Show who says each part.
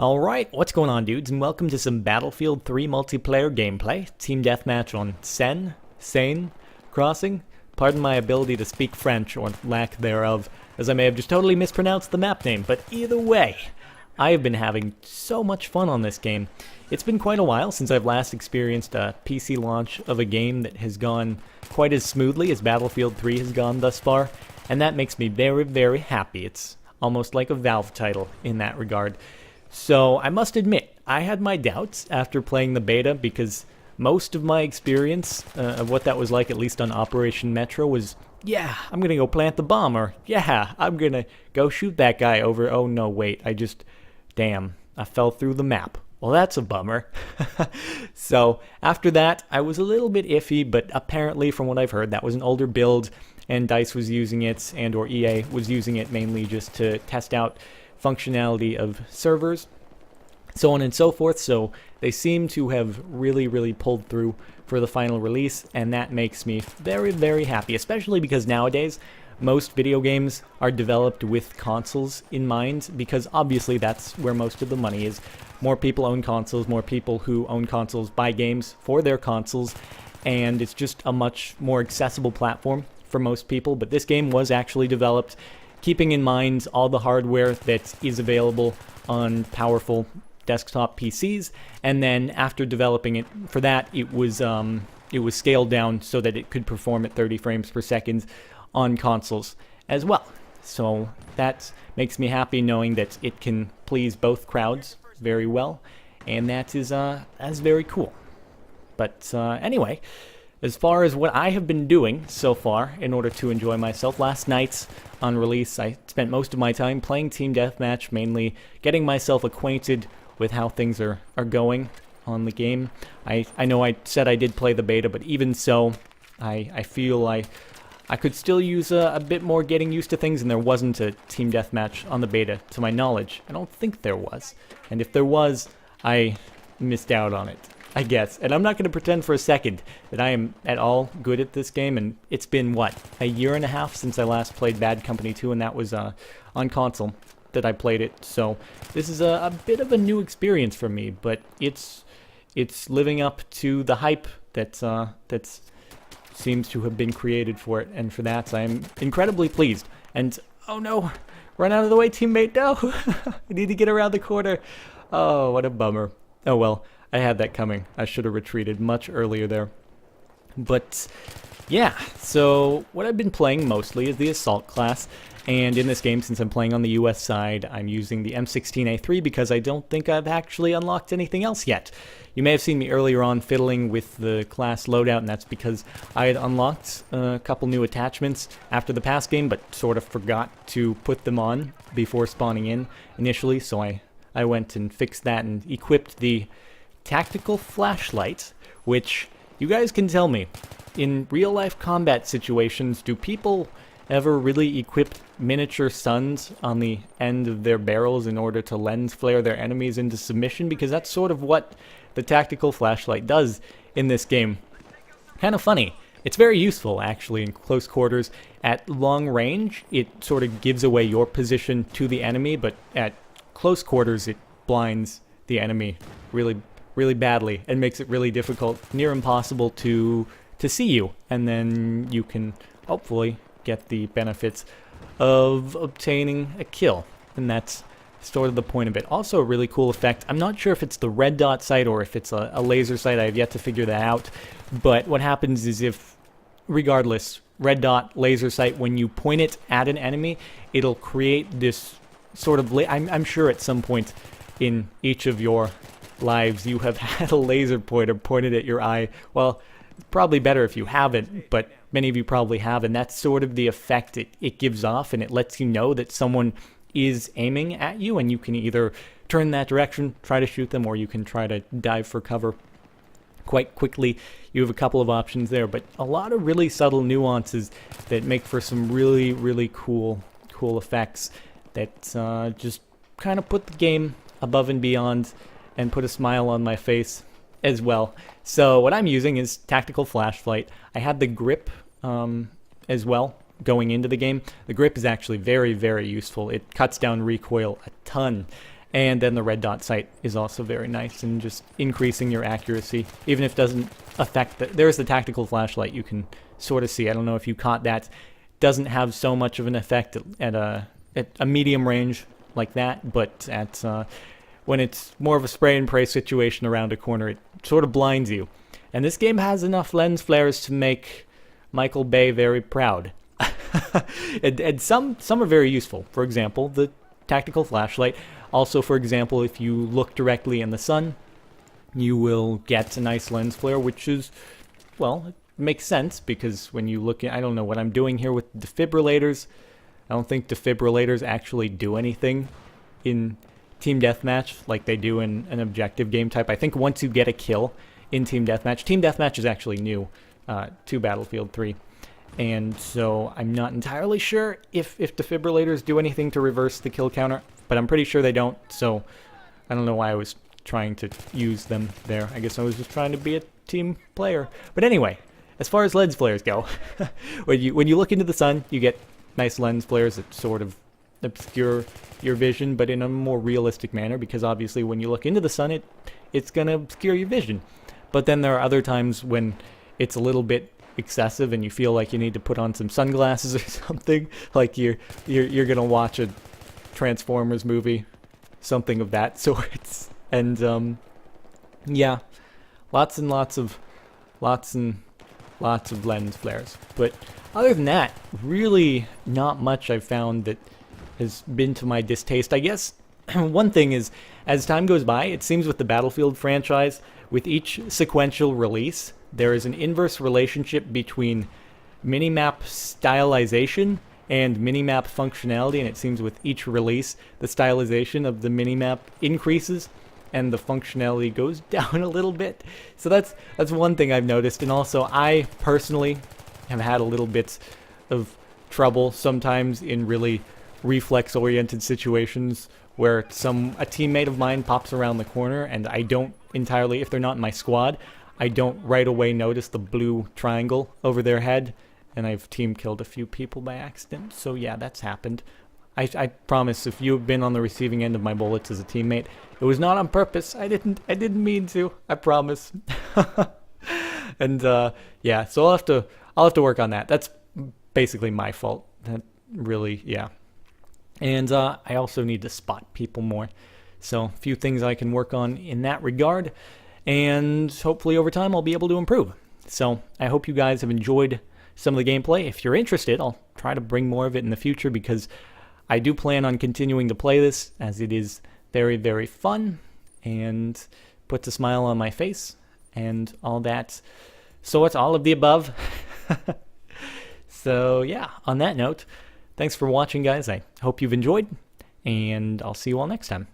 Speaker 1: Alright, what's going on, dudes, and welcome to some Battlefield 3 multiplayer gameplay. Team deathmatch on Seine crossing. Pardon my ability to speak French, or lack thereof, as I may have just totally mispronounced the map name, but either way, I have been having so much fun on this game. It's been quite a while since I've last experienced a PC launch of a game that has gone quite as smoothly as Battlefield 3 has gone thus far, and that makes me very, very happy. It's almost like a Valve title in that regard. So I must admit, I had my doubts after playing the beta because most of my experience of what that was like, at least on Operation Metro, was, yeah, I'm gonna go plant the bomb, or yeah, I'm gonna go shoot that guy over, oh no, wait, damn, I fell through the map. Well, that's a bummer. So after that, I was a little bit iffy, but apparently from what I've heard, that was an older build, and DICE was using it, and or EA was using it mainly just to test out functionality of servers, so on and so forth. So they seem to have really pulled through for the final release, and that makes me very happy, especially because nowadays most video games are developed with consoles in mind, because obviously that's where most of the money is. More people own consoles, more people who own consoles buy games for their consoles, and it's just a much more accessible platform for most people. But this game was actually developed keeping in mind all the hardware that is available on powerful desktop PCs, and then after developing it for that, it was scaled down so that it could perform at 30 frames per second on consoles as well. So that makes me happy knowing that it can please both crowds very well, and that's very cool. But anyway, as far as what I have been doing so far in order to enjoy myself, last night on release I spent most of my time playing Team Deathmatch, mainly getting myself acquainted with how things are going on the game. I know I said I did play the beta, but even so, I feel I could still use a bit more getting used to things, and there wasn't a Team Deathmatch on the beta, to my knowledge. I don't think there was, and if there was, I missed out on it, I guess. And I'm not going to pretend for a second that I am at all good at this game, and it's been, what, a year and a half since I last played Bad Company 2, and that was on console that I played it. So this is a bit of a new experience for me, but it's living up to the hype that seems to have been created for it, and for that I'm incredibly pleased. And oh no, run out of the way, teammate, no! I need to get around the corner. Oh, what a bummer. Oh well, I had that coming. I should have retreated much earlier there. But yeah, so what I've been playing mostly is the Assault class, and in this game, since I'm playing on the US side, I'm using the M16A3 because I don't think I've actually unlocked anything else yet. You may have seen me earlier on fiddling with the class loadout, and that's because I had unlocked a couple new attachments after the past game, but sort of forgot to put them on before spawning in initially, so I went and fixed that and equipped the tactical flashlight, which you guys can tell me, in real-life combat situations, do people ever really equip miniature suns on the end of their barrels in order to lens flare their enemies into submission? Because that's sort of what the tactical flashlight does in this game. Kind of funny. It's very useful, actually, in close quarters. At long range, it sort of gives away your position to the enemy, but at close quarters, it blinds the enemy really badly and makes it really difficult, near impossible to see you. And then you can hopefully get the benefits of obtaining a kill, and that's sort of the point of it. Also a really cool effect. I'm not sure if it's the red dot sight or if it's a laser sight. I have yet to figure that out, but what happens is, if regardless, red dot, laser sight, when you point it at an enemy, it'll create this sort of I'm sure at some point in each of your lives you have had a laser pointer pointed at your eye. Well, it's probably better if you haven't, but many of you probably have, and that's sort of the effect it gives off, and it lets you know that someone is aiming at you, and you can either turn that direction, try to shoot them, or you can try to dive for cover quite quickly. You have a couple of options there, but a lot of really subtle nuances that make for some really cool effects that just kind of put the game above and beyond and put a smile on my face as well. So what I'm using is tactical flashlight. I had the grip as well going into the game. The grip is actually very useful. It cuts down recoil a ton, And then the red dot sight is also very nice and just increasing your accuracy, even if it doesn't affect there's the tactical flashlight you can sort of see. I don't know if you caught that. Doesn't have so much of an effect at a medium range like that, but at when it's more of a spray and pray situation around a corner, it sort of blinds you. And this game has enough lens flares to make Michael Bay very proud. and some are very useful. For example, the tactical flashlight. Also, for example, if you look directly in the sun, you will get a nice lens flare, which is, well, it makes sense because when you look at, I don't know what I'm doing here with defibrillators. I don't think defibrillators actually do anything in Team Deathmatch like they do in an objective game type. I think once you get a kill in Team Deathmatch is actually new to Battlefield 3. And so I'm not entirely sure if defibrillators do anything to reverse the kill counter, but I'm pretty sure they don't, so I don't know why I was trying to use them there. I guess I was just trying to be a team player. But anyway, as far as lens flares go, when you look into the sun, you get nice lens flares that sort of obscure your vision, but in a more realistic manner, because obviously when you look into the sun, it's going to obscure your vision. But then there are other times when it's a little bit excessive and you feel like you need to put on some sunglasses or something, like you're gonna watch a Transformers movie, something of that sort. And yeah, lots and lots of lens flares. But other than that, really not much I've found that has been to my distaste. I guess one thing is, as time goes by, it seems with the Battlefield franchise, with each sequential release, there is an inverse relationship between minimap stylization and minimap functionality, and it seems with each release, the stylization of the minimap increases and the functionality goes down a little bit. So that's one thing I've noticed, and also I personally have had a little bit of trouble sometimes in really reflex-oriented situations where a teammate of mine pops around the corner and I don't entirely, if they're not in my squad, I don't right away notice the blue triangle over their head, and I've team killed a few people by accident. So yeah, that's happened. I promise, if you've been on the receiving end of my bullets as a teammate, it was not on purpose. I didn't mean to. I promise. And yeah, so I'll have to work on that. That's basically my fault. That really, yeah. And I also need to spot people more. So a few things I can work on in that regard. And hopefully over time I'll be able to improve. So I hope you guys have enjoyed some of the gameplay. If you're interested, I'll try to bring more of it in the future because I do plan on continuing to play this as it is very, very fun and puts a smile on my face and all that. So it's all of the above. So yeah, on that note, thanks for watching, guys. I hope you've enjoyed, and I'll see you all next time.